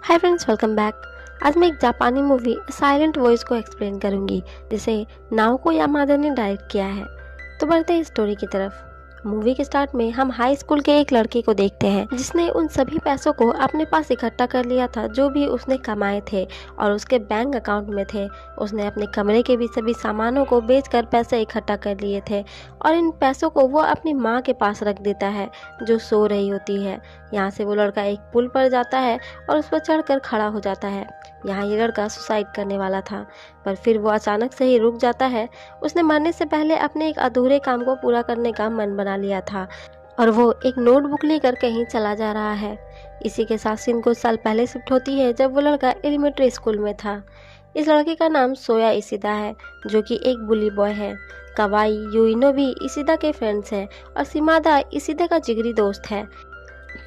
Hi friends, welcome back. आज मैं एक जापानी मूवी साइलेंट वॉइस को एक्सप्लेन करूंगी जिसे नाओको यामादा ने डायरेक्ट किया है। तो बढ़ते हैं स्टोरी की तरफ। मूवी के स्टार्ट में हम हाई स्कूल के एक लड़के को देखते हैं जिसने उन सभी पैसों को अपने पास इकट्ठा कर लिया था जो भी उसने कमाए थे और उसके बैंक अकाउंट में थे। उसने अपने कमरे के भी सभी सामानों को बेचकर पैसे इकट्ठा कर लिए थे और इन पैसों को वो अपनी माँ के पास रख देता है जो सो रही होती है। यहाँ से वो लड़का एक पुल पर जाता है और उस पर चढ़कर खड़ा हो जाता है। यहाँ ये लड़का सुसाइड करने वाला था, पर फिर वो अचानक से ही रुक जाता है। उसने मरने से पहले अपने एक अधूरे काम को पूरा करने का मन बना लिया था और वो एक नोटबुक लेकर कहीं चला जा रहा है। इसी के साथ सीन कुछ साल पहले शिफ्ट होती है जब वो लड़का एलिमेंट्री स्कूल में था। इस लड़के का नाम सोया इशिदा है जो कि एक बुली बॉय है। कवाई यूइनो भी इशिदा के फ्रेंड्स हैं और शिमादा इशिदा का जिगरी दोस्त है।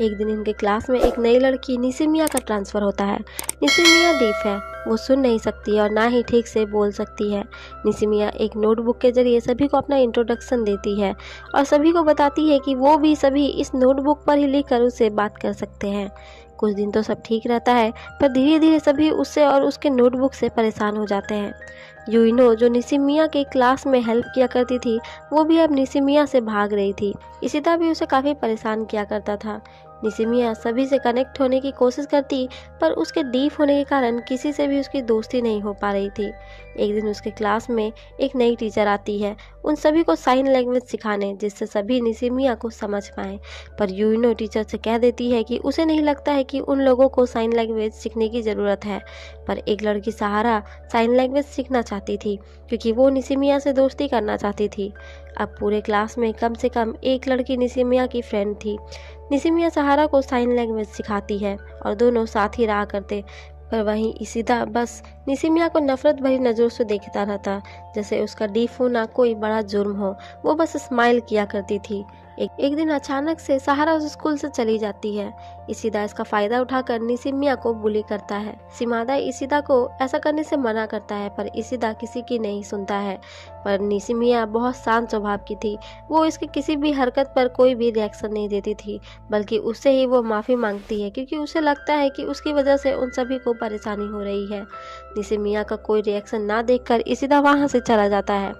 एक दिन इनके क्लास में एक नई लड़की निशिमिया का ट्रांसफ़र होता है। निशिमिया डीफ है, वो सुन नहीं सकती और ना ही ठीक से बोल सकती है। निशिमिया एक नोटबुक के जरिए सभी को अपना इंट्रोडक्शन देती है और सभी को बताती है कि वो भी सभी इस नोटबुक पर ही लिखकर उससे बात कर सकते हैं। कुछ दिन तो सब ठीक रहता है, पर धीरे धीरे सभी उससे और उसके नोटबुक से परेशान हो जाते हैं। यूइनो जो निशिमिया के क्लास में हेल्प किया करती थी वो भी अब निशिमिया से भाग रही थी। इशिदा भी उसे काफ़ी परेशान किया करता था। निशिमिया सभी से कनेक्ट होने की कोशिश करती पर उसके डीप होने के कारण किसी से भी उसकी दोस्ती नहीं हो पा रही थी। एक दिन उसके क्लास में एक नई टीचर आती है उन सभी को साइन लैंग्वेज सिखाने जिससे सभी निशिमिया को समझ पाएँ। पर यूइनो टीचर से कह देती है कि उसे नहीं लगता है कि उन लोगों को साइन लैंग्वेज सीखने की ज़रूरत है। पर एक लड़की सहारा साइन लैंग्वेज सीखना चाहती थी क्योंकि वो निशिमिया से दोस्ती करना चाहती थी। अब पूरे क्लास में कम से कम एक लड़की निशिमिया की फ्रेंड थी। निशिमिया सहारा को साइन लैंग्वेज सिखाती है और दोनों साथ ही रहा करते। पर वहीं इशिदा बस निशिमिया को नफरत भरी नज़रों से देखता रहता, जैसे उसका डीफ होना कोई बड़ा जुर्म हो। वो बस स्माइल किया करती थी। एक दिन अचानक से सहारा उस स्कूल से चली जाती है। इशिदा इसका फ़ायदा उठाकर निशिमिया को बुली करता है। शिमादा इशिदा को ऐसा करने से मना करता है पर इशिदा किसी की नहीं सुनता है। पर निशिमिया बहुत शांत स्वभाव की थी, वो इसकी किसी भी हरकत पर कोई भी रिएक्शन नहीं देती थी, बल्कि उससे ही वो माफ़ी मांगती है क्योंकि उसे लगता है कि उसकी वजह से उन सभी को परेशानी हो रही है। निशिमिया का कोई रिएक्शन ना देखकर इशिदा वहाँ से चला जाता है।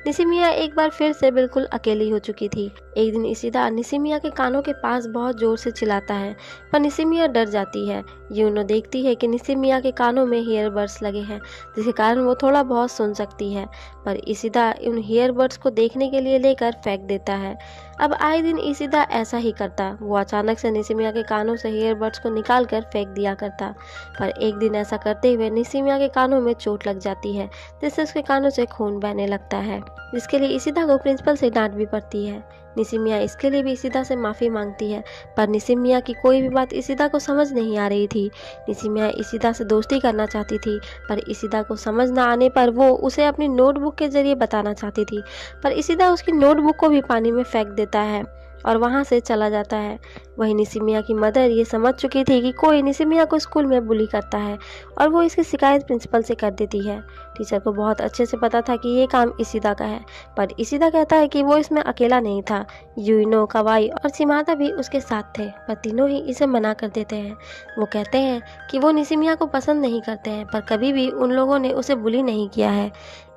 निशिमिया एक बार फिर से बिल्कुल अकेली हो चुकी थी। एक दिन इशिदा निशिमिया के कानों के पास बहुत जोर से चिल्लाता है पर निशिमिया डर जाती है। यूनो देखती है कि निशिमिया के कानों में ईयरबड्स लगे हैं जिसके कारण वो थोड़ा बहुत सुन सकती है, पर इशिदा उन ईयरबड्स को देखने के लिए लेकर फेंक देता है। अब आए दिन इशिदा ऐसा ही करता, वो अचानक से निशिमिया के कानों से ईयरबड्स को निकाल कर फेंक दिया करता। पर एक दिन ऐसा करते हुए निशिमिया के कानों में चोट लग जाती है जिससे उसके कानों से खून बहने लगता है, जिसके लिए इशिदा को प्रिंसिपल से डांट भी पड़ती है। निशिमिया इसके लिए भी इशिदा से माफ़ी मांगती है पर निशिमिया की कोई भी बात इशिदा को समझ नहीं आ रही थी। निशिमिया इशिदा से दोस्ती करना चाहती थी पर इशिदा को समझ ना आने पर वो उसे अपनी नोटबुक के जरिए बताना चाहती थी, पर इशिदा उसकी नोटबुक को भी पानी में फेंक देता है और वहाँ से चला जाता है। वहीं निशिमिया की मदर ये समझ चुकी थी कि कोई निशिमिया को स्कूल में बुली करता है और वो इसकी शिकायत प्रिंसिपल से कर देती है। टीचर को बहुत अच्छे से पता था कि ये काम इशिदा का है, पर इशिदा कहता है कि वो इसमें अकेला नहीं था। यूइनो, कवाई और शिमादा भी उसके साथ थे, पर तीनों ही इसे मना कर देते हैं। वो कहते हैं कि वो निशिमिया को पसंद नहीं करते हैं, पर कभी भी उन लोगों ने उसे बुली नहीं किया है।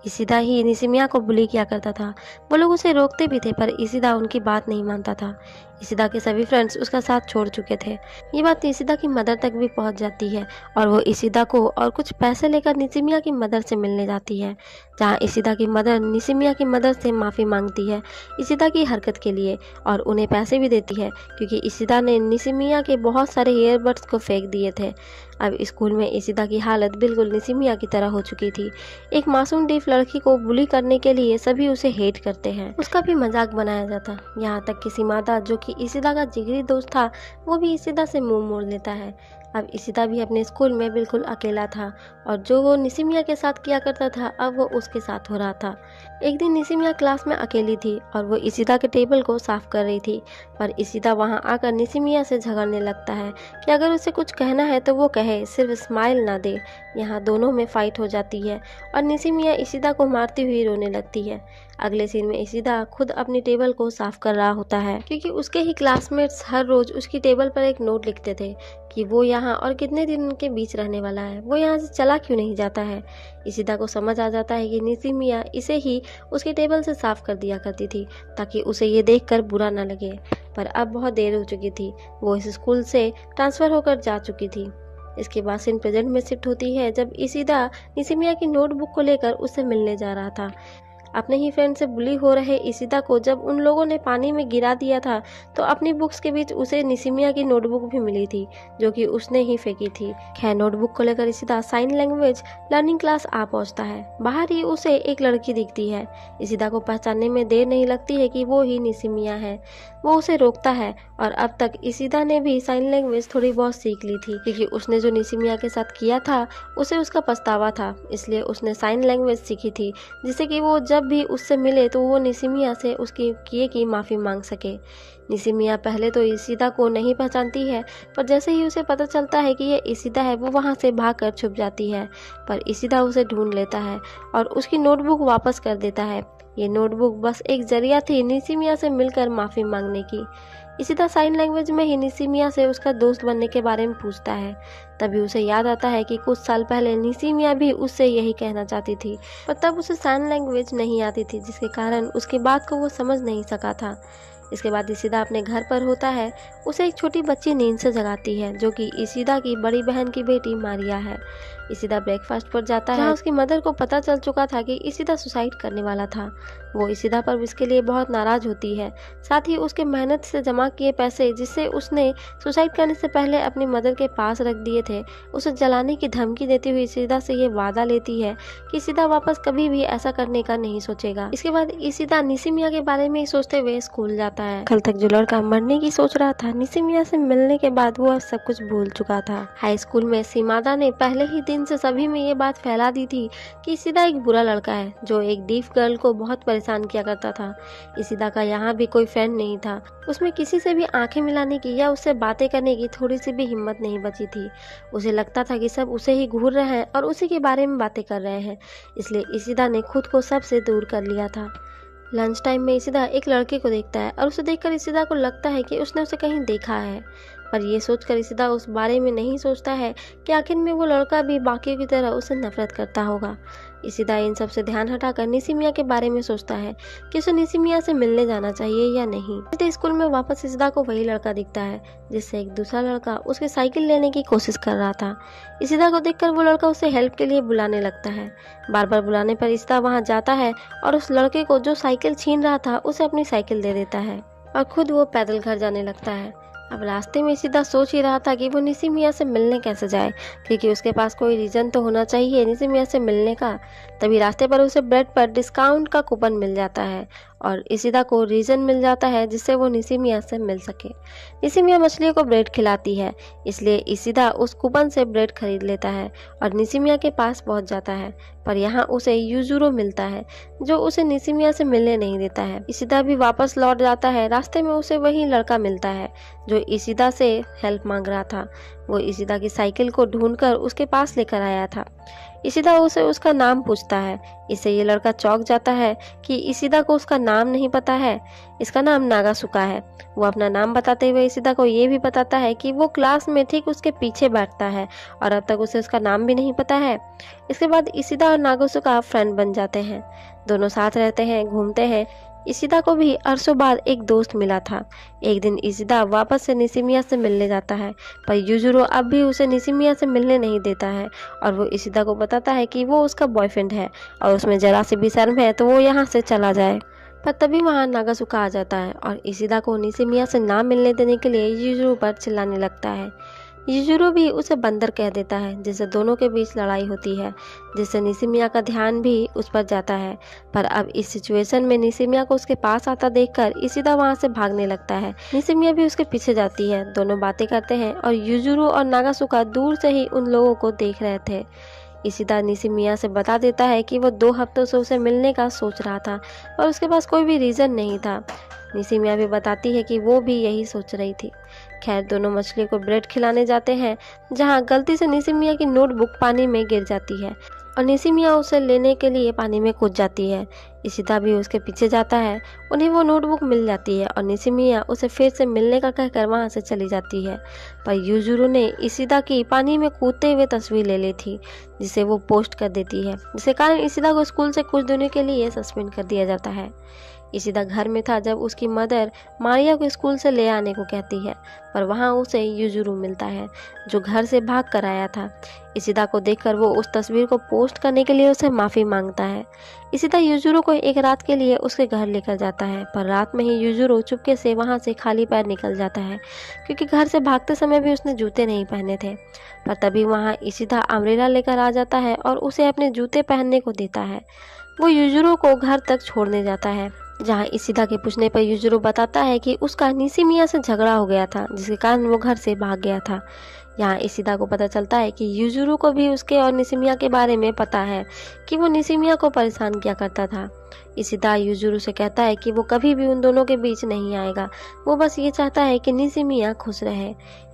इशिदा ही निशिमिया को बुली किया करता था। वो लोग उसे रोकते भी थे पर इशिदा उनकी बात नहीं मानता था। इशिदा के सभी फ्रेंड्स उसका साथ छोड़ चुके थे। ये बात इशिदा की मदर तक भी पहुंच जाती है और वो इशिदा को और कुछ पैसे लेकर निशिमिया की मदर से मिलने जाती है, जहां इशिदा की मदर निशिमिया की मदर से माफ़ी मांगती है इशिदा की हरकत के लिए और उन्हें पैसे भी देती है क्योंकि इशिदा ने निशिमिया के बहुत सारे ईयरबड्स को फेंक दिए थे। अब स्कूल में इशिदा की हालत बिल्कुल निशिमिया की तरह हो चुकी थी। एक मासूम डीफ लड़की को बुली करने के लिए सभी उसे हेट करते हैं, उसका भी मजाक बनाया जाता। यहाँ तक कि शिमादा जो कि इशिदा का जिगरी दोस्त था वो भी इशिदा से मुंह मोड़ लेता है। अब इशिदा भी अपने स्कूल में बिल्कुल अकेला था और जो वो निशिमिया के साथ किया करता था अब वो उसके साथ हो रहा था। एक दिन निशिमिया क्लास में अकेली थी और वो इशिदा के टेबल को साफ कर रही थी, पर इशिदा वहाँ आकर निशिमिया से झगड़ने लगता है कि अगर उसे कुछ कहना है तो वो कहे, सिर्फ स्माइल ना दे। यहाँ दोनों में फाइट हो जाती है और निशिमिया इशिदा को मारती हुई रोने लगती है। अगले सीन में इशिदा खुद अपनी टेबल को साफ कर रहा होता है क्योंकि उसके ही क्लासमेट्स हर रोज उसकी टेबल पर एक नोट लिखते थे कि वो यहाँ और कितने दिन उनके बीच रहने वाला है, वो यहाँ से चला क्यों नहीं जाता है। इशिदा को समझ आ जाता है कि निशिमिया इसे ही उसके टेबल से साफ कर दिया करती थी ताकि उसे ये देखकर बुरा न लगे, पर अब बहुत देर हो चुकी थी। वो इस स्कूल से ट्रांसफ़र होकर जा चुकी थी। इसके बाद सीन प्रेजेंट में शिफ्ट होती है जब इशिदा निशिमिया की नोटबुक को लेकर उससे मिलने जा रहा था। अपने ही फ्रेंड से बुली हो रहे इशिदा को जब उन लोगों ने पानी में गिरा दिया था तो अपनी बुक्स के बीच उसे निशिमिया की नोटबुक भी मिली थी जो कि उसने ही फेंकी थी। खैर, नोटबुक को लेकर इशिदा साइन लैंग्वेज लर्निंग क्लास आ पहुंचता है। बाहर ही उसे एक लड़की दिखती है। इशिदा को पहचानने में देर नहीं लगती है कि वो ही निशिमिया है। वो उसे रोकता है और अब तक इशिदा ने भी साइन लैंग्वेज थोड़ी बहुत सीख ली थी क्योंकि उसने जो निशिमिया के साथ किया था उसे उसका पछतावा था, इसलिए उसने साइन लैंग्वेज सीखी थी जिससे कि वो जब भी उससे मिले तो वो निशिमिया से उसके किए की माफ़ी मांग सके। निशिमिया पहले तो इशिदा को नहीं पहचानती है, पर जैसे ही उसे पता चलता है कि ये इशिदा है वो वहाँ से भागकर छुप जाती है। पर इशिदा उसे ढूंढ लेता है और उसकी नोटबुक वापस कर देता है। ये नोटबुक बस एक जरिया थी निशिमिया से मिलकर माफ़ी मांगने की। इशिदा साइन लैंग्वेज में ही निशिमिया से उसका दोस्त बनने के बारे में पूछता है। तभी उसे याद आता है कि कुछ साल पहले निशिमिया भी उससे यही कहना चाहती थी, पर तब उसे साइन लैंग्वेज नहीं आती थी जिसके कारण उसकी बात को वो समझ नहीं सका था। इसके बाद इशिदा अपने घर पर होता है। उसे एक छोटी बच्ची नींद से जगाती है जो कि इशिदा की बड़ी बहन की बेटी मारिया है। इशिदा ब्रेकफास्ट पर जाता है जहाँ उसकी मदर को पता चल चुका था कि इशिदा सुसाइड करने वाला था। वो इशिदा पर इसके लिए बहुत नाराज होती है, साथ ही उसके मेहनत से जमा किए पैसे जिससे उसने सुसाइड करने से पहले अपनी मदर के पास रख दिए थे, उसे जलाने की धमकी देती हुई इशिदा से ये वादा लेती है कि इशिदा वापस कभी भी ऐसा करने का नहीं सोचेगा। इसके बाद इशिदा निशिमिया के बारे में सोचते हुए स्कूल जाता है। कल तक जो लड़का मरने की सोच रहा था, निशिमिया से मिलने के बाद वो सब कुछ भूल चुका था। हाई स्कूल में शिमादा ने पहले ही दिन से सभी में ये बात फैला दी थी कि इशिदा एक बुरा लड़का है जो एक डीफ गर्ल को बहुत परेशान किया करता था। इशिदा का यहाँ भी कोई फ्रेंड नहीं था। उसमें किसी से भी आंखें मिलाने की या उससे बातें करने की थोड़ी सी भी हिम्मत नहीं बची थी। उसे लगता था कि सब उसे ही घूर रहे हैं और उसी के बारे में बातें कर रहे हैं, इसलिए इशिदा ने खुद को सबसे दूर कर लिया था। लंच टाइम में इशिदा एक लड़के को देखता है और उसे देखकर इशिदा को लगता है कि उसने उसे कहीं देखा है, पर यह सोचकर इशिदा उस बारे में नहीं सोचता है कि आखिर में वो लड़का भी बाकियों की तरह उसे नफरत करता होगा। इशिदा इन सब से ध्यान हटाकर निशिमिया के बारे में सोचता है कि उसे निशिमिया से मिलने जाना चाहिए या नहीं। स्कूल में वापस इशिदा को वही लड़का दिखता है जिससे एक दूसरा लड़का उसकी साइकिल लेने की कोशिश कर रहा था। इशिदा को देखकर वो लड़का उसे हेल्प के लिए बुलाने लगता है। बार बार बुलाने पर इशिदा वहाँ जाता है और उस लड़के को जो साइकिल छीन रहा था उसे अपनी साइकिल दे देता है और खुद वो पैदल घर जाने लगता है। अब रास्ते में इशिदा सोच ही रहा था कि वो निशिमिया से मिलने कैसे जाए, क्योंकि उसके पास कोई रीज़न तो होना चाहिए निशिमिया से मिलने का। तभी रास्ते पर उसे ब्रेड पर डिस्काउंट का कूपन मिल जाता है और इशिदा को रीज़न मिल जाता है जिससे वो निशिमिया से मिल सके। निशिमिया मछलियों को ब्रेड खिलाती है, इसलिए इशिदा उस कूपन से ब्रेड खरीद लेता है और निशिमिया के पास पहुंच जाता है। पर यहाँ उसे यूजुरो मिलता है जो उसे निशिमिया से मिलने नहीं देता है। इशिदा भी वापस लौट जाता है। रास्ते में उसे वही लड़का मिलता है जो इशिदा से हेल्प मांग रहा था। वो इशिदा की साइकिल को ढूंढकर उसके पास लेकर आया था। इशिदा उसे उसका नाम पूछता है। इससे ये लड़का चौंक जाता है कि इशिदा को उसका नाम नहीं पता है। इसका नाम नागासुका है। वो अपना नाम बताते हुए इशिदा को ये भी बताता है कि वो क्लास में ठीक उसके पीछे बैठता है और अब तक उसे उसका नाम भी नहीं पता है। इसके बाद इशिदा और नागासुका फ्रेंड बन जाते हैं। दोनों साथ रहते हैं, घूमते हैं। इशिदा को भी अरसों बाद एक दोस्त मिला था। एक दिन इशिदा वापस से निशिमिया से मिलने जाता है, पर यूजुरो अब भी उसे निशिमिया से मिलने नहीं देता है और वो इशिदा को बताता है कि वो उसका बॉयफ्रेंड है और उसमें जरा सी भी शर्म है तो वो यहाँ से चला जाए। पर तभी वहाँ नागासुका आ जाता है और इशिदा को निशिमिया से ना मिलने देने के लिए यूजुरो पर चिल्लाने लगता है। यूजुरो भी उसे बंदर कह देता है, जिससे दोनों के बीच लड़ाई होती है, जिससे निशिमिया का ध्यान भी उस पर जाता है। पर अब इस सिचुएशन में निशिमिया को उसके पास आता देखकर इशिदा वहां से भागने लगता है। निशिमिया भी उसके पीछे जाती है। दोनों बातें करते हैं और यूजुरो और नागासुका दूर से ही उन लोगों को देख रहे थे। इशिदा निशिमिया से बता देता है कि वो 2 हफ्तों से उसे मिलने का सोच रहा था और उसके पास कोई भी रीज़न नहीं था। निशिमिया भी बताती है कि वो भी यही सोच रही थी। खैर, दोनों मछली को ब्रेड खिलाने जाते हैं, जहां गलती से निशिमिया की नोटबुक पानी में गिर जाती है। और निशिमिया उसे लेने के लिए पानी में कूद जाती है। इशिदा भी उसके पीछे जाता है। उन्हें वो नोटबुक मिल जाती है और निशिमिया उसे फिर से मिलने का कहकर वहाँ से चली जाती है। पर यूजुरू ने इशिदा की पानी में कूदते हुए तस्वीर ले ली थी, जिसे वो पोस्ट कर देती है, जिसके कारण इशिदा को स्कूल से कुछ दिनों के लिए सस्पेंड कर दिया जाता है। इशिदा घर में था जब उसकी मदर मारिया को स्कूल से ले आने को कहती है, पर वहाँ उसे यूजुरू मिलता है, जो घर से भाग कर आया था। इशिदा को देखकर वो उस तस्वीर को पोस्ट करने के लिए उसे माफ़ी मांगता है। इशिदा यूजुरू को एक रात के लिए उसके घर लेकर जाता है, पर रात में ही यूजुरू चुपके से वहाँ से खाली पैर निकल जाता है, क्योंकि घर से भागते समय भी उसने जूते नहीं पहने थे। पर तभी वहाँ इशिदा अम्ब्रेला लेकर आ जाता है और उसे अपने जूते पहनने को देता है। वो यूजुरू को घर तक छोड़ने जाता है, जहाँ इशिदा के पूछने पर यूजुरू बताता है कि उसका निशिमिया से झगड़ा हो गया था, जिसके कारण वो घर से भाग गया था। यहाँ इशिदा को पता चलता है कि यूजुरू को भी उसके और निशिमिया के बारे में पता है कि वो निशिमिया को परेशान किया करता था। इशिदा यूजुरू से कहता है कि वो कभी भी उन दोनों के बीच नहीं आएगा, वो बस ये चाहता है कि निशिमिया खुश रहे।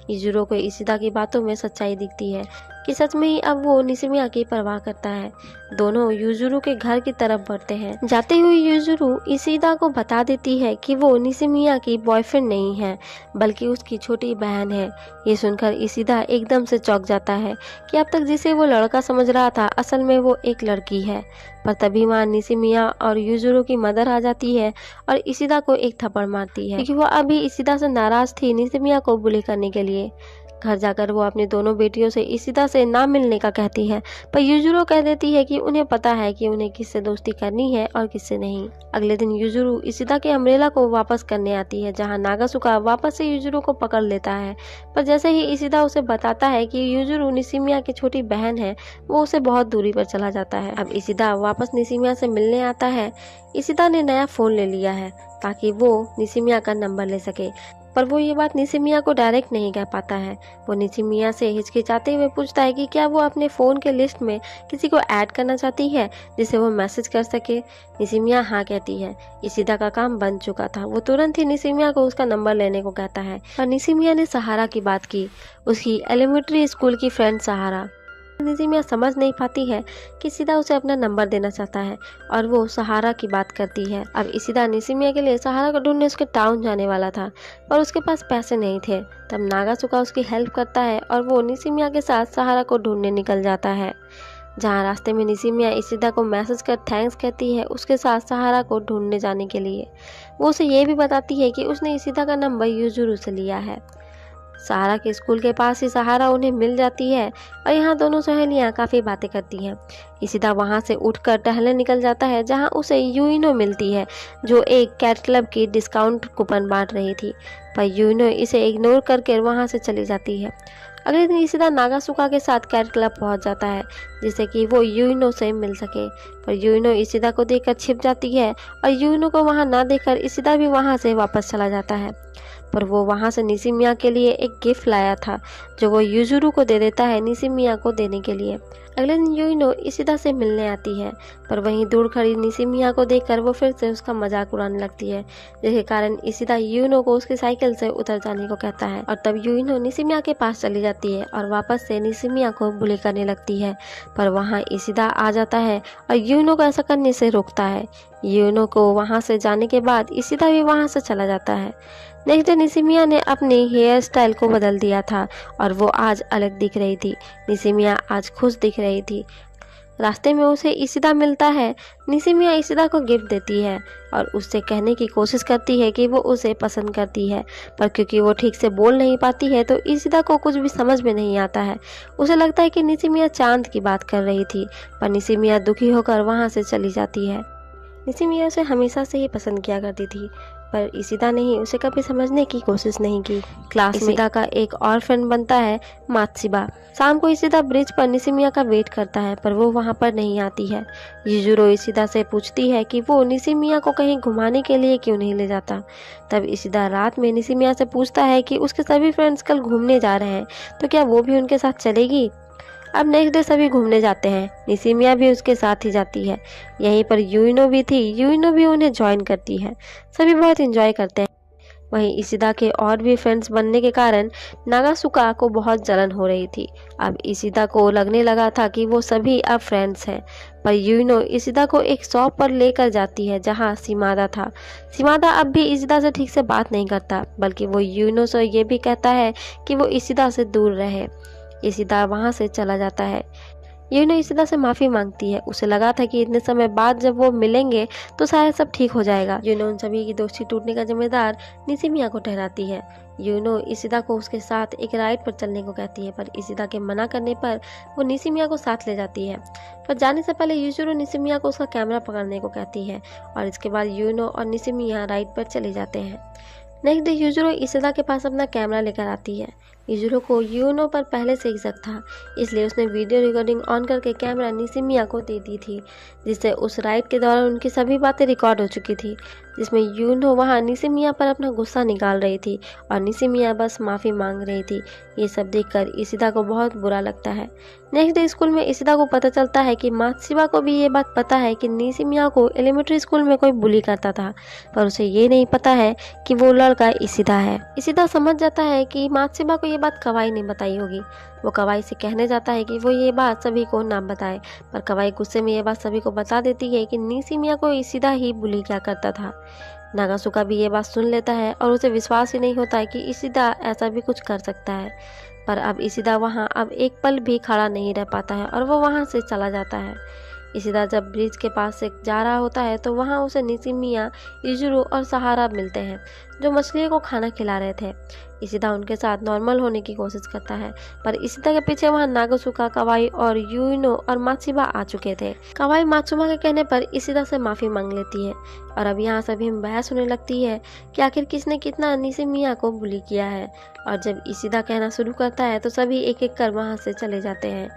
यूजुरू को इशिदा की बातों में सच्चाई दिखती है कि सच में ही अब वो निशिमिया की परवाह करता है। दोनों यूजुरू के घर की तरफ बढ़ते हैं। जाते हुए यूजुरू इशिदा को बता देती है कि वो निशिमिया की बॉयफ्रेंड नहीं है, बल्कि उसकी छोटी बहन है। ये सुनकर इशिदा एकदम से चौंक जाता है कि अब तक जिसे वो लड़का समझ रहा था, असल में वो एक लड़की है। पर तभी वहाँ निशिमिया और यूजुरू की मदर आ जाती है और इशिदा को एक थप्पड़ मारती है, क्योंकि वो अभी इशिदा से नाराज थी निशिमिया को बुली करने के लिए। घर जाकर वो अपनी दोनों बेटियों से इशिदा से ना मिलने का कहती है, पर यूजुरू कह देती है कि उन्हें पता है कि उन्हें किससे दोस्ती करनी है और किससे नहीं। अगले दिन यूजुरू इशिदा के अम्ब्रेला को वापस करने आती है, जहां नागासुका वापस से यूजुरू को पकड़ लेता है। पर जैसे ही इशिदा उसे बताता है कि यूजुरू निशिमिया की छोटी बहन है, वो उसे बहुत दूरी पर चला जाता है। अब इशिदा वापस निशिमिया से मिलने आता है। इशिदा ने नया फोन ले लिया है ताकि वो निशिमिया का नंबर ले सके, पर वो ये बात निशिमिया को डायरेक्ट नहीं कह पाता है। वो निशिमिया से हिचकिचाते हुए पूछता है कि क्या वो अपने फ़ोन के लिस्ट में किसी को ऐड करना चाहती है जिसे वो मैसेज कर सके। निशिमिया हाँ कहती है। इशिदा का काम बन चुका था। वो तुरंत ही निशिमिया को उसका नंबर लेने को कहता है, पर निशिमिया ने सहारा की बात की, उसकी एलिमेंट्री स्कूल की फ्रेंड सहारा। निशिमिया समझ नहीं पाती है कि इशिदा उसे अपना नंबर देना चाहता है और वो सहारा की बात करती है। अब इशिदा निशिमिया के लिए सहारा को ढूंढने उसके टाउन जाने वाला था, पर उसके पास पैसे नहीं थे। तब नागासुका उसकी हेल्प करता है और वो निशिमिया के साथ सहारा को ढूंढने निकल जाता है। जहाँ रास्ते में निशिमिया इशिदा को मैसेज कर थैंक्स कहती है उसके साथ सहारा को ढूंढने जाने के लिए। वो उसे ये भी बताती है कि उसने इशिदा का नंबर यूजुरू से लिया है। सहारा के स्कूल के पास ही सहारा उन्हें मिल जाती है और यहाँ दोनों सहेलियाँ काफ़ी बातें करती हैं। इशिदा वहाँ से उठकर टहलने निकल जाता है, जहाँ उसे यूइनो मिलती है, जो एक कैट क्लब की डिस्काउंट कूपन बांट रही थी। पर यूइनो इसे इग्नोर करके वहाँ से चली जाती है। अगले दिन इशिदा नागासुका के साथ कैट क्लब पहुँच जाता है, जिससे कि वो यूइनो से मिल सके। पर यूइनो इशिदा को देखकर छिप जाती है और यूइनो को वहाँ ना देखकर इशिदा भी वहाँ से वापस चला जाता है। पर वो वहाँ से निशिमिया के लिए एक गिफ्ट लाया था, जो वो यूजुरू को दे देता है निशिमिया को देने के लिए। अगले दिन यूइनो इशिदा से मिलने आती है, पर वहीं दूर खड़ी निशिमिया को देखकर वो फिर से उसका मजाक उड़ाने लगती है, जिसके कारण इशिदा यूइनो को उसकी साइकिल से उतर जाने को कहता है। और तब यूइनो निशिमिया के पास चली जाती है और वापस से निशिमिया को बुली करने लगती है, पर वहाँ इशिदा आ जाता है और यूइनो को ऐसा करने से रोकता है। यूइनो को वहाँ से जाने के बाद इशिदा भी वहाँ से चला जाता है। नेक्स्ट डे निशिमिया ने अपने हेयर स्टाइल को बदल दिया था और वो आज अलग दिख रही थी। निशिमिया आज खुश दिख रही थी। रास्ते में उसे इशिदा मिलता है। निशिमिया इशिदा को गिफ्ट देती है और उससे कहने की कोशिश करती है कि वो उसे पसंद करती है, पर क्योंकि वो ठीक से बोल नहीं पाती है तो इशिदा को कुछ भी समझ में नहीं आता है। उसे लगता है कि निशिमिया चांद की बात कर रही थी, पर निशिमिया दुखी होकर वहाँ से चली जाती है। निशिमिया उसे हमेशा से ही पसंद किया करती थी, पर इशिदा ने ही उसे कभी समझने की कोशिश नहीं की। क्लास में इशिदा का एक और फ्रेंड बनता है मात्सिबा। शाम को इशिदा ब्रिज पर निशिमिया का वेट करता है, पर वो वहाँ पर नहीं आती है। यूजुरो इशिदा से पूछती है कि वो निशिमिया को कहीं घुमाने के लिए क्यों नहीं ले जाता। तब इशिदा रात में निशिमिया से पूछता है कि उसके सभी फ्रेंड्स कल घूमने जा रहे हैं, तो क्या वो भी उनके साथ चलेगी। अब नेक्स्ट डे सभी घूमने जाते हैं। निशिमिया भी उसके साथ ही जाती है। यहीं पर यूइनो भी थी। यूइनो भी उन्हें ज्वाइन करती है। सभी बहुत एंजॉय करते हैं। वहीं इशिदा के और भी फ्रेंड्स बनने के कारण नागासुका को बहुत जलन हो रही थी। अब इशिदा को लगने लगा था कि वो सभी अब फ्रेंड्स हैं। पर यूनो इशिदा को एक शॉप पर लेकर जाती है जहां शिमादा था। शिमादा अब भी इशिदा से ठीक से बात नहीं करता, बल्कि वो यूनो से ये भी कहता है कि वो इशिदा से दूर रहे। इशिदा वहां से चला जाता है। यूनो इशिदा से माफ़ी मांगती है। उसे लगा था कि इतने समय बाद जब वो मिलेंगे तो शायद सब ठीक हो जाएगा। यूनो उन सभी की दोस्ती टूटने का जिम्मेदार निशिमिया को ठहराती है। यूनो इशिदा को उसके साथ एक राइड पर चलने को कहती है, पर इशिदा के मना करने पर वो निशिमिया को साथ ले जाती है। पर जाने से पहले यूजुरो निशिमिया को उसका कैमरा पकड़ने को कहती है और इसके बाद यूनो और निशिमिया राइड पर चले जाते हैं। नेक्स्ट डे यूजुरो इशिदा के पास अपना कैमरा लेकर आती है। यूजुरो को यूनो पर पहले से ही शक था, इसलिए उसने वीडियो रिकॉर्डिंग ऑन करके कैमरा निशिमिया को दे दी थी, जिससे उस राइड के दौरान उनकी सभी बातें रिकॉर्ड हो चुकी थी, जिसमें यूनो वहां निशिमिया पर अपना गुस्सा निकाल रही थी और निशिमिया बस माफ़ी मांग रही थी। ये सब देखकर इशिदा को बहुत बुरा लगता है। नेक्स्ट डे स्कूल में इशिदा को पता चलता है कि मात्सुबा को भी ये बात पता है कि निशिमिया को एलिमेंट्री स्कूल में कोई बुली करता था, पर उसे ये नहीं पता है कि वो लड़का इशिदा है। इशिदा समझ जाता है कि मात्सुबा को ये बात कवाई ने बताई होगी। वो कवाई से कहने जाता है कि वो ये बात सभी को ना बताए, पर कवाई गुस्से में ये बात सभी को बता देती है कि निशिमिया को इशिदा ही बुली क्या करता था। नागासुका भी ये बात सुन लेता है और उसे विश्वास ही नहीं होता है कि इशिदा ऐसा भी कुछ कर सकता है। पर अब इशिदा वहाँ अब एक पल भी खड़ा नहीं रह पाता है और वो वहाँ से चला जाता है। इशिदा जब ब्रिज के पास से जा रहा होता है तो वहाँ उसे निशिमिया, इजुरो और सहारा मिलते हैं, जो मछलियों को खाना खिला रहे थे। इशिदा उनके साथ नॉर्मल होने की कोशिश करता है, पर इशिदा के पीछे वहाँ नागासुका, कवाई और यूनो और मात्सुबा आ चुके थे। कवाई मात्सुबा के कहने पर इशिदा से माफ़ी मांग लेती है और अब यहाँ सभी में बहस होने लगती है कि आखिर किसने कितना निशिमिया को बुली किया है। और जब इशिदा कहना शुरू करता है तो सभी एक एक कर वहाँ से चले जाते हैं।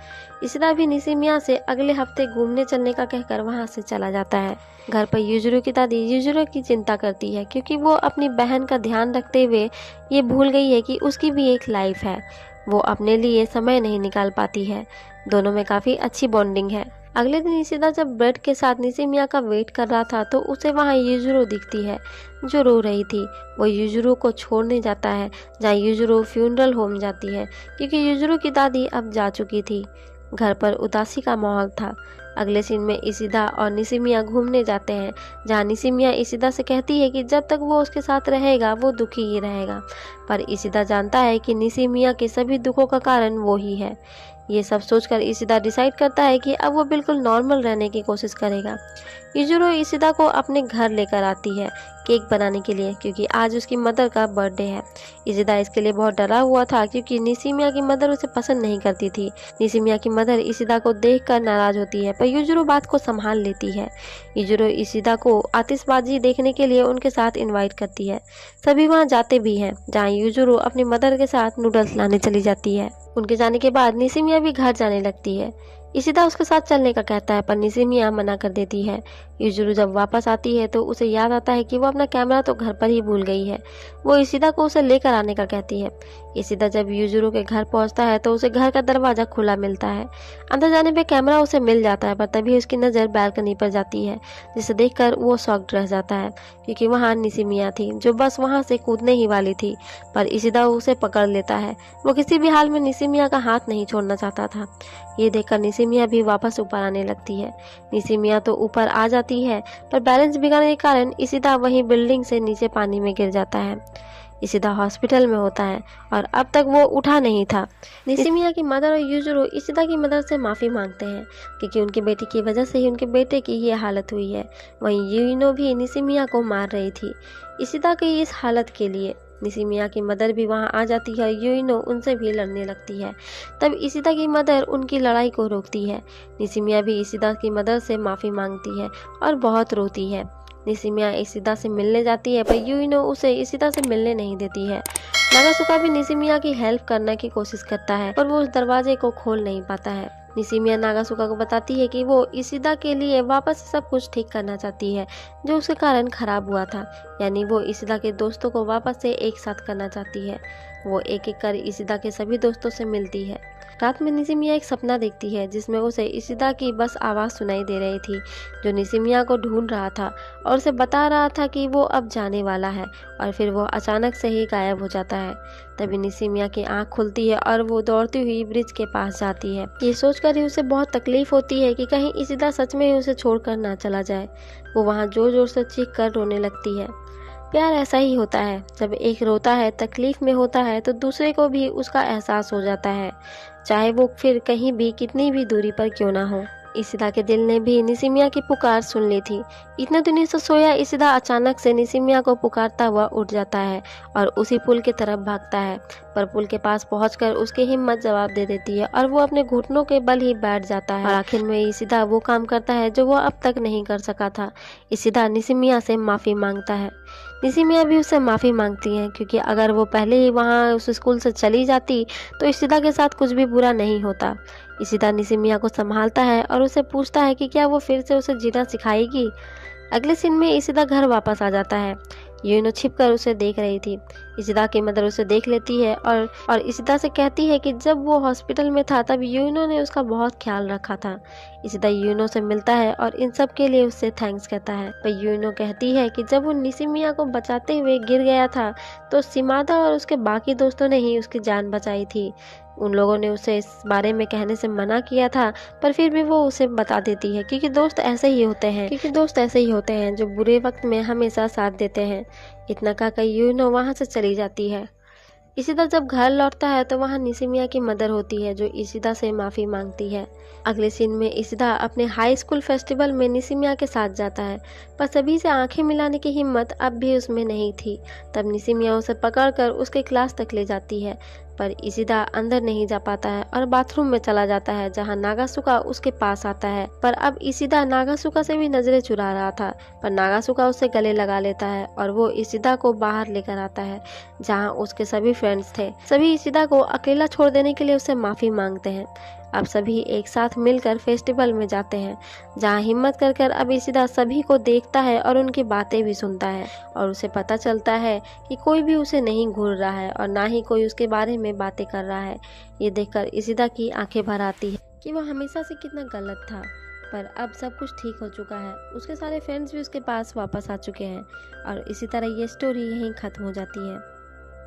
इशिदा भी निशिमिया से अगले हफ्ते घूमने चलने का कहकर वहाँ से चला जाता है। घर पर यूजुरो की दादी यूजुरो की चिंता करती है, क्योंकि वो अपनी बहन का ध्यान रखते हुए ये भूल गई है कि उसकी भी एक लाइफ है। वो अपने लिए समय नहीं निकाल पाती है। दोनों में काफ़ी अच्छी बॉन्डिंग है। अगले दिन इशिदा जब ब्रेड के साथ निशिमिया का वेट कर रहा था तो उसे वहाँ यूजुरो दिखती है, जो रो रही थी। वो यूजुरो को छोड़ने जाता है, जहाँ यूजुरो फ्यूनरल होम जाती है, क्योंकि यूजुरो की दादी अब जा चुकी थी। घर पर उदासी का माहौल था। अगले सीन में इशिदा और निशिमिया घूमने जाते हैं, जहाँ निशिमिया इशिदा से कहती है कि जब तक वो उसके साथ रहेगा वो दुखी ही रहेगा, पर इशिदा जानता है कि निशिमिया के सभी दुखों का कारण वो ही है। ये सब सोचकर इशिदा डिसाइड करता है कि अब वो बिल्कुल नॉर्मल रहने की कोशिश करेगा। यूजुरो इशिदा को अपने घर लेकर आती है केक बनाने के लिए, क्योंकि आज उसकी मदर का बर्थडे है। इशिदा इसके लिए बहुत डरा हुआ था, क्योंकि निशिमिया की मदर उसे पसंद नहीं करती थी। निशिमिया की मदर इशिदा को देखकर नाराज होती है, पर यूजुरो बात को संभाल लेती है। यूजुरो इशिदा को आतिशबाजी देखने के लिए उनके साथ इनवाइट करती है। सभी वहाँ जाते भी हैं, जहाँ यूजुरो अपनी मदर के साथ नूडल्स लाने चली जाती है। उनके जाने के बाद निशिमिया भी घर जाने लगती है। इशिदा उसके साथ चलने का कहता है, पर निशिमिया मना कर देती है। यूजुरो जब वापस आती है तो उसे याद आता है कि वो अपना कैमरा तो घर पर ही भूल गई है। वो इशिदा को उसे लेकर आने का कहती है। इशिदा जब यूजुरो के घर पहुंचता है तो उसे घर का दरवाजा खुला मिलता है। अंदर जाने पे कैमरा उसे मिल जाता है, पर तभी उसकी नज़र बैल्कनी पर जाती है, जिसे देखकर वो शॉक्ड रह जाता है, क्योंकि वहाँ निशिमिया थी, जो बस वहाँ से कूदने ही वाली थी। पर इशिदा उसे पकड़ लेता है। वो किसी भी हाल में निशिमिया का हाथ नहीं छोड़ना चाहता था। ये देखकर निशिमिया भी वापस ऊपर आने लगती है। निशिमिया तो ऊपर आ जाती है, पर बैलेंस बिगड़ने के कारण इशिदा वहीं बिल्डिंग से नीचे पानी में गिर जाता है। इशिदा हॉस्पिटल में होता है और अब तक वो उठा नहीं था। निशिमिया की मदर और यूजुरो इशिदा की मदर से माफ़ी मांगते हैं, क्योंकि उनके बेटे की वजह से ही उनके बेटे की ये हालत हुई है। वहीं यूनो भी निशिमिया को मार रही थी। इशिदा की इस हालत के लिए निशिमिया की मदर भी वहां आ जाती है। यूनो उनसे भी लड़ने लगती है। तब इशिदा की मदर उनकी लड़ाई को रोकती है। निशिमिया भी इशिदा की मदर से माफ़ी मांगती है और बहुत रोती है। निशिमिया इशिदा से मिलने जाती है, पर यूनो उसे इशिदा से मिलने नहीं देती है। नागासुका भी निशिमिया की हेल्प करने की कोशिश करता है, पर वो उस दरवाजे को खोल नहीं पाता है। निशिमिया नागासुका को बताती है कि वो इशिदा के लिए वापस से सब कुछ ठीक करना चाहती है, जो उसके कारण खराब हुआ था, यानी वो इशिदा के दोस्तों को वापस से एक साथ करना चाहती है। वो एक एक कर इशिदा के सभी दोस्तों से मिलती है। रात में निशिमिया एक सपना देखती है जिसमें उसे इशिदा की बस आवाज़ सुनाई दे रही थी, जो निशिमिया को ढूंढ रहा था और उसे बता रहा था कि वो अब जाने वाला है। और फिर वो अचानक से ही गायब हो जाता है। तभी निशिमिया की आंख खुलती है और वो दौड़ती हुई ब्रिज के पास जाती है। ये सोचकर ही उसे बहुत तकलीफ होती है कि कहीं इशिदा सच में ही उसे छोड़कर ना चला जाए। वो वहाँ जोर जोर से चीख कर रोने लगती है। प्यार ऐसा ही होता है, जब एक रोता है, तकलीफ में होता है, तो दूसरे को भी उसका एहसास हो जाता है, चाहे वो फिर कहीं भी कितनी भी दूरी पर क्यों ना हो। इशिदा के दिल ने भी निशिमिया की पुकार सुन ली थी। इतने दिनों से सोया इशिदा अचानक से निशिमिया को पुकारता हुआ उठ जाता है और उसी पुल की तरफ भागता है। पर पुल के पास पहुंचकर उसकी हिम्मत जवाब दे देती है और वो अपने घुटनों के बल ही बैठ जाता है। और आखिर में इशिदा वो काम करता है जो वो अब तक नहीं कर सका था। इशिदा निशिमिया से माफ़ी मांगता है। निशिमिया भी उससे माफ़ी मांगती है, क्योंकि अगर वो पहले ही वहाँ उस स्कूल से चली जाती तो इशिदा के साथ कुछ भी बुरा नहीं होता। इशिदा निशिमिया को संभालता है और उसे पूछता है कि क्या वो फिर से उसे जीना सिखाएगी। अगले सीन में इशिदा घर वापस आ जाता है। यूनो छिपकर उसे देख रही थी। इशिदा की मदर उसे देख लेती है और इशिदा से कहती है कि जब वो हॉस्पिटल में था तब यूनो ने उसका बहुत ख्याल रखा था। इशिदा यूनो से मिलता है और इन सब के लिए उससे थैंक्स कहता है। पर यूनो कहती है कि जब वो निशिमिया को बचाते हुए गिर गया था तो शिमादा और उसके बाकी दोस्तों ने ही उसकी जान बचाई थी। उन लोगों ने उसे इस बारे में कहने से मना किया था, पर फिर भी वो उसे बता देती है, क्योंकि दोस्त ऐसे ही होते हैं जो बुरे वक्त में हमेशा साथ देते हैं। इतना कहकर यूनो वहाँ से चली जाती है। इशिदा जब घर लौटता है तो वहाँ निशिमिया की मदर होती है, जो इशिदा से माफ़ी मांगती है। अगले सीन में इशिदा अपने हाई स्कूल फेस्टिवल में निशिमिया के साथ जाता है, पर सभी से आंखें मिलाने की हिम्मत अब भी उसमें नहीं थी। तब निशिमिया उसे पकड़कर उसके क्लास तक ले जाती है, पर इशिदा अंदर नहीं जा पाता है और बाथरूम में चला जाता है, जहाँ नागासुका उसके पास आता है। पर अब इशिदा नागासुका से भी नजरें चुरा रहा था, पर नागासुका उससे गले लगा लेता है और वो इशिदा को बाहर लेकर आता है, जहाँ उसके सभी फ्रेंड्स थे। सभी इशिदा को अकेला छोड़ देने के लिए उससे माफ़ी मांगते हैं। अब सभी एक साथ मिलकर फेस्टिवल में जाते हैं, जहाँ हिम्मत कर कर अब इशिदा सभी को देखता है और उनकी बातें भी सुनता है। और उसे पता चलता है कि कोई भी उसे नहीं घूर रहा है और ना ही कोई उसके बारे में बातें कर रहा है। ये देखकर इशिदा की आंखें भर आती है कि वो हमेशा से कितना गलत था। पर अब सब कुछ ठीक हो चुका है। उसके सारे फ्रेंड्स भी उसके पास वापस आ चुके हैं और इसी तरह ये स्टोरी यहीं ख़त्म हो जाती है।